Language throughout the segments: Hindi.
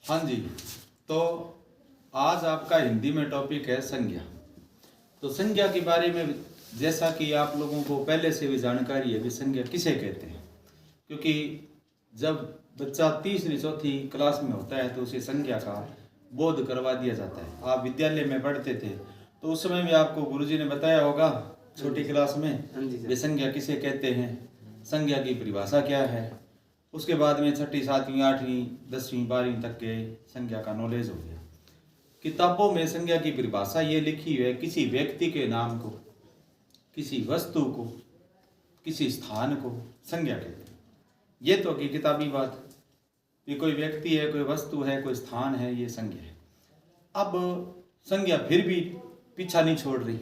हाँ जी, तो आज आपका हिंदी में टॉपिक है संज्ञा। तो संज्ञा के बारे में जैसा कि आप लोगों को पहले से भी जानकारी है कि संज्ञा किसे कहते हैं, क्योंकि जब बच्चा तीसरी चौथी क्लास में होता है तो उसे संज्ञा का बोध करवा दिया जाता है। आप विद्यालय में पढ़ते थे तो उस समय भी आपको गुरुजी ने बताया होगा छोटी क्लास में वे संज्ञा किसे कहते हैं, संज्ञा की परिभाषा क्या है। उसके बाद में छठी सातवीं आठवीं 10वीं 12वीं तक के संज्ञा का नॉलेज हो गया। किताबों में संज्ञा की परिभाषा ये लिखी है, किसी व्यक्ति के नाम को, किसी वस्तु को, किसी स्थान को संज्ञा कहते हैं। ये तो कि किताबी बात कि कोई व्यक्ति है, कोई वस्तु है, कोई स्थान है, ये संज्ञा है। अब संज्ञा फिर भी पीछा नहीं छोड़ रही।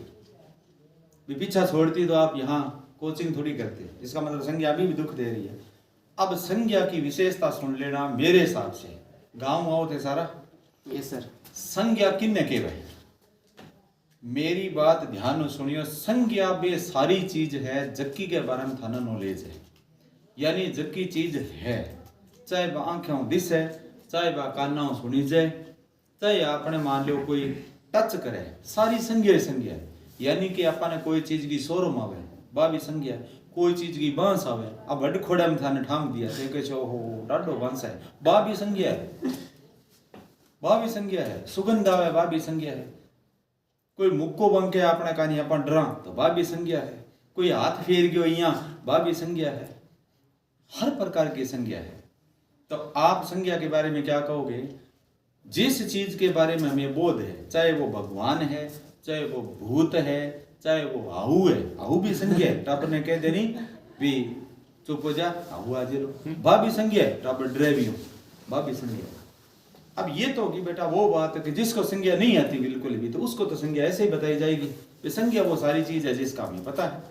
पीछा छोड़ती तो आप यहाँ कोचिंग थोड़ी करते, इसका मतलब संज्ञा अभी भी दुख दे रही है। अब संज्ञा की विशेषता सुन लेना मेरे हिसाब से। गांव आओ थे सारा? Yes sir. संज्ञा किन्ने कहवाय? मेरी बात ध्यान सुनियो। संज्ञा बे सारी चीज है जक्की के बारे में थाना नॉलेज है, यानी जक्की चीज है, चाहे वह आंखें दिस है, चाहे वह काना सुनी जाए, चाहे आपने मान लो कोई टच करे, सारी संज्ञा संज्ञा है। यानी कि आपने कोई चीज की शोरूम आवे बा भी संज्ञा है, कोई चीज की बांस आवे अब हड खोड़ा में थाने ठाम दिया तो कहे हो डाडो बांस है, बा भी संज्ञा है, बा भी संज्ञा है। सुगंध आवे बा भी संज्ञा है। कोई मुक्को बंके आपने कहानी अपन डरा तो बा भी संज्ञा है। कोई हाथ फेर गयो यहाँ बा भी संज्ञा है। हर प्रकार की संज्ञा है। तो आप संज्ञा के बारे में क्या कहोगे? जिस चीज के बारे में हमें बोध है, चाहे वो भगवान है, चाहे वो भूत है, चाहे वो आहू है, आहू भी संज्ञा है। टापर ने कह देनी भी चुप हो जा, आहू आज लो, बा भी संज्ञा है। टापर ड्राइवियो बा भी संज्ञा है। अब ये तो कि बेटा वो बात है कि जिसको संज्ञा नहीं आती बिल्कुल भी, तो उसको तो संज्ञा ऐसे ही बताई जाएगी। संज्ञा वो सारी चीज है जिसका हमें पता है।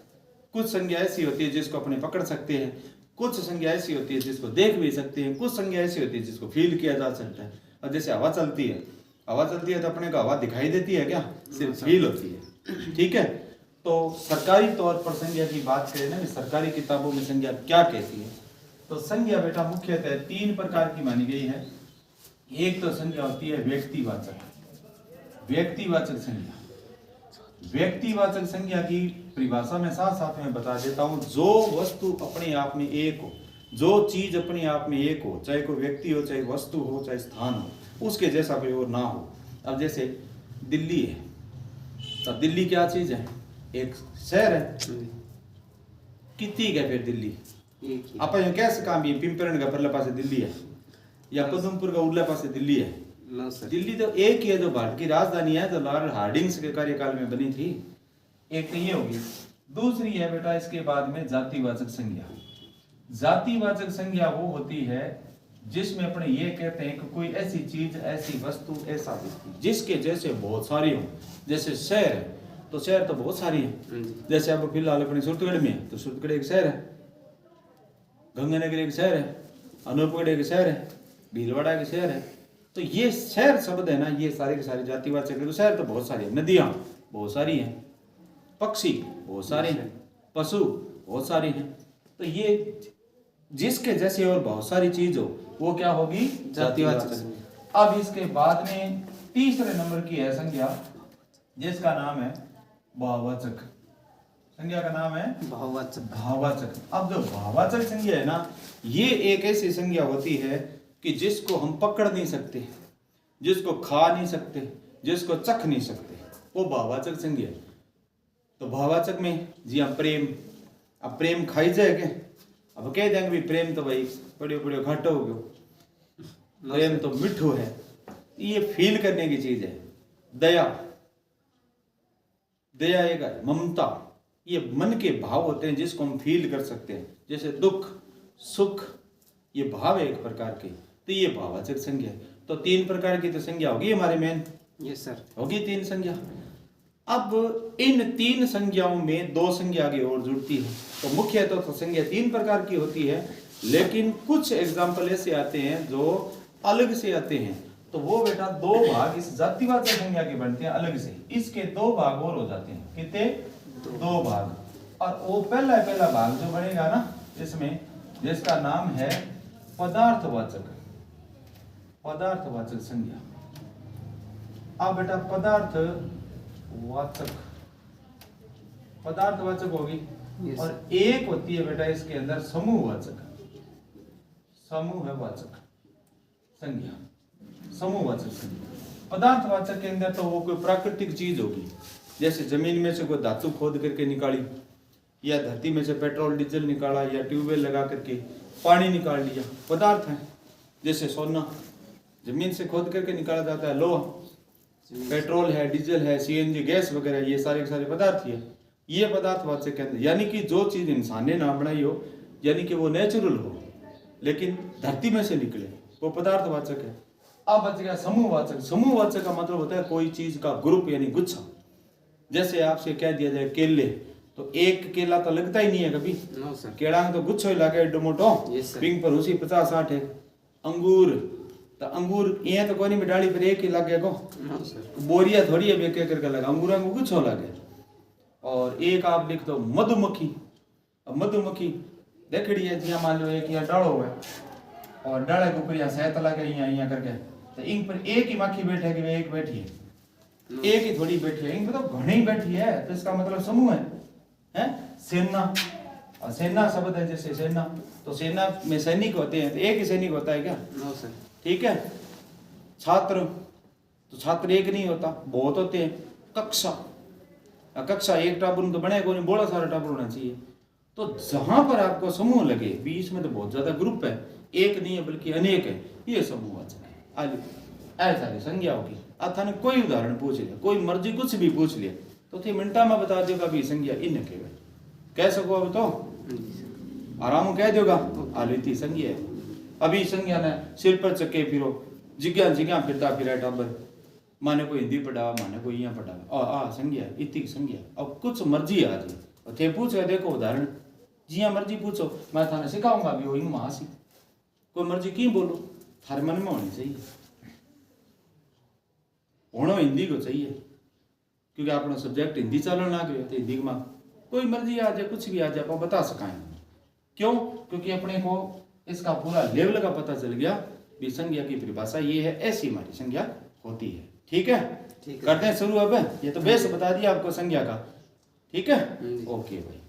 कुछ संज्ञा ऐसी होती है जिसको अपने पकड़ सकते हैं, कुछ संज्ञा ऐसी होती है जिसको देख भी सकते हैं, कुछ संज्ञा ऐसी होती है जिसको फील किया जा सकता है। और जैसे हवा चलती है, हवा चलती है तो अपने को हवा दिखाई देती है क्या? सिर्फ फील होती है। ठीक है। तो सरकारी तौर पर संज्ञा की बात करें ना, सरकारी किताबों में संज्ञा क्या कहती है, तो संज्ञा बेटा मुख्यतः 3 प्रकार की मानी गई है। एक तो संज्ञा होती है व्यक्तिवाचक, व्यक्तिवाचक संज्ञा। व्यक्तिवाचक संज्ञा की परिभाषा में साथ साथ में बता देता हूं, जो वस्तु अपने आप में एक हो, जो चीज अपने आप में एक हो, चाहे कोई व्यक्ति हो, चाहे वस्तु हो, चाहे स्थान हो, उसके जैसा कोई और ना हो। अब जैसे दिल्ली है, तो दिल्ली क्या चीज है? एक शहर है। कितनी है फिर दिल्ली? अपन कैसे काम भी पिंपरण का परला पास दिल्ली है, या पदमपुर का उरला पास दिल्ली है? दिल्ली तो एक ही है जो भारत की राजधानी है, जो लॉर्ड हार्डिंग्स के कार्यकाल में बनी थी। एक तो ये होगी। दूसरी है बेटा इसके बाद में जातिवाचक संज्ञा। जातिवाचक संज्ञा वो होती है जिसमें अपने ये कहते हैं कि कोई ऐसी चीज, ऐसी वस्तु, ऐसा व्यक्ति जिसके जैसे बहुत सारी हो। जैसे शहर है तो शहर तो बहुत सारी है। जैसे अब फिलहाल अपने सूरतगढ़ में है तो सूरतगढ़ एक शहर है, गंगानगर एक शहर है, अनूपगढ़ एक शहर है, भीलवाड़ा एक शहर है। तो ये शहर शब्द है ना, ये सारे के सारे जातिवाचक है। तो शहर तो बहुत सारी है, नदियां बहुत सारी हैं, पक्षी बहुत सारे हैं, पशु बहुत सारे हैं। तो ये जिसके जैसे और बहुत सारी चीज हो वो क्या होगी? जातिवाचक। अब इसके बाद में तीसरे नंबर की है संज्ञा जिसका नाम है भाववाचक। संज्ञा का नाम है भाववाचक। भाववाचक। अब जो भाववाचक संज्ञा है ना, ये एक ऐसी संज्ञा होती है कि जिसको हम पकड़ नहीं सकते, जिसको खा नहीं सकते, जिसको चख नहीं सकते, वो भाववाचक संज्ञा है। तो भाववाचक में जी हाँ प्रेम। अब प्रेम खाई जाए क्या? अब कह देंगे भी प्रेम तो भाई बड़े बड़े घाटो हो गयो, प्रेम तो मिठो है। ये फील करने की चीज है। दया, दया एक है। ममता, ये मन के भाव होते हैं जिसको हम फील कर सकते हैं। जैसे दुख, सुख, ये भाव है एक प्रकार के, तो ये भाववाचक संज्ञा है। तो 3 प्रकार की तो संज्ञा होगी हमारे मेन। यस सर, होगी 3 संज्ञा। अब इन 3 संज्ञाओं में 2 संज्ञा आगे और जुड़ती है। तो मुख्य तो संज्ञा 3 प्रकार की होती है, लेकिन कुछ एग्जाम्पल ऐसे आते हैं जो अलग से आते हैं। तो वो बेटा 2 भाग इस जातिवाचक संज्ञा के बनते हैं अलग से। इसके 2 भाग और हो जाते हैं। कितने? 2 भाग। और वो पहला भाग जो बनेगा ना इसमें, जिसका नाम है पदार्थवाचक। पदार्थवाचक संज्ञा। अब बेटा पदार्थवाचक होगी Yes. और एक होती है बेटा इसके अंदर समूहवाचक संज्ञा। समूहवाचक संज्ञा पदार्थवाचक के अंदर तो वो कोई प्राकृतिक चीज होगी, जैसे जमीन में से कोई धातु खोद करके निकाली, या धरती में से पेट्रोल डीजल निकाला, या ट्यूबवेल लगा करके पानी निकाल लिया, पदार्थ है। जैसे सोना जमीन से खोद करके निकाला जाता है, लोहा, पेट्रोल है, डीजल है, सीएनजी गैस वगैरह, ये सारे के सारे पदार्थ ही है। ये पदार्थवाचक कहते हैं, यानी कि जो चीज इंसान ने ना बनाई हो, यानी कि वो नेचुरल हो लेकिन धरती में से निकले, वो पदार्थवाचक है। अब बच गया समूहवाचक। समूहवाचक का मतलब होता है कोई चीज का ग्रुप यानी गुच्छा। जैसे आपसे कह दिया जाए केले, तो एक केला तो लगता ही नहीं है कभी, No, sir. केला में तो गुच्छो ही लगे एडो मोटो। Yes, sir. पिंग पर उसी 50-60 है। अंगूर तो अंगूर ये तो कोई नहीं डाली पर एक ही लगे को, No, sir. बोरिया थोड़ी है बेके करके लगा, अंगूर में गुच्छो लगे। और एक आप लिख दो मधुमक्खी। अब मधुमक्खी देखड़ी है, जिया मान लो एक यहाँ डालो है और डाले के ऊपर यहाँ सहत लगे यहाँ करके, तो इन पर एक ही मक्खी बैठे कि एक बैठी है, एक ही थोड़ी बैठी है, इन पर तो घनी बैठी है, तो इसका मतलब समूह है। सेना, और सेना शब्द है, जैसे सेना, तो सेना में सैनिक होते हैं, तो एक ही सैनिक होता है क्या? No, sir. ठीक है। छात्र, तो छात्र एक नहीं होता, बहुत होते हैं। कक्षा एक टाबर तो बने को नहीं, बड़ा सारा टाबर होना चाहिए। तो जहां पर आपको समूह लगे, बीच में तो बहुत ज्यादा ग्रुप है, एक नहीं है बल्कि अनेक है, ये समूहवाचक है। आगे ऐसा है संज्ञा होगी। अब थाने कोई उदाहरण पूछ लिया, कोई मर्जी कुछ भी पूछ लिया, तो थे मिनटा में बता देगा भी संज्ञा इन के कह सको। अब तो आराम कह देगा आलिती संज्ञा है। अभी संज्ञा ने सिर पर चक्के फिरो, जिज्ञा फिरता फिरा टाबर, माने कोई हिंदी पढ़ा, माने कोई यहाँ पढ़ा, आ संज्ञा इतनी संज्ञा। अब कुछ मर्जी आ जाए और थे पूछ देखो उदाहरण, जिया मर्जी पूछो, मैं थाने सिखाऊंगा भी वो वहां से कोई मर्जी की बोलो, थारे मन में होनी चाहिए, होना हिंदी को चाहिए, क्योंकि अपना सब्जेक्ट हिंदी चलन लग गए थे। हिंदी में कोई मर्जी आ जाए, कुछ भी आ जाए, आप बता सकाएं। क्यों? क्योंकि अपने को इसका पूरा लेवल का पता चल गया भी संज्ञा की परिभाषा ये है, ऐसी हमारी संज्ञा होती है। ठीक है, करते हैं शुरू। अब ये तो बेस बता दिया आपको संज्ञा का। ठीक है, ओके भाई।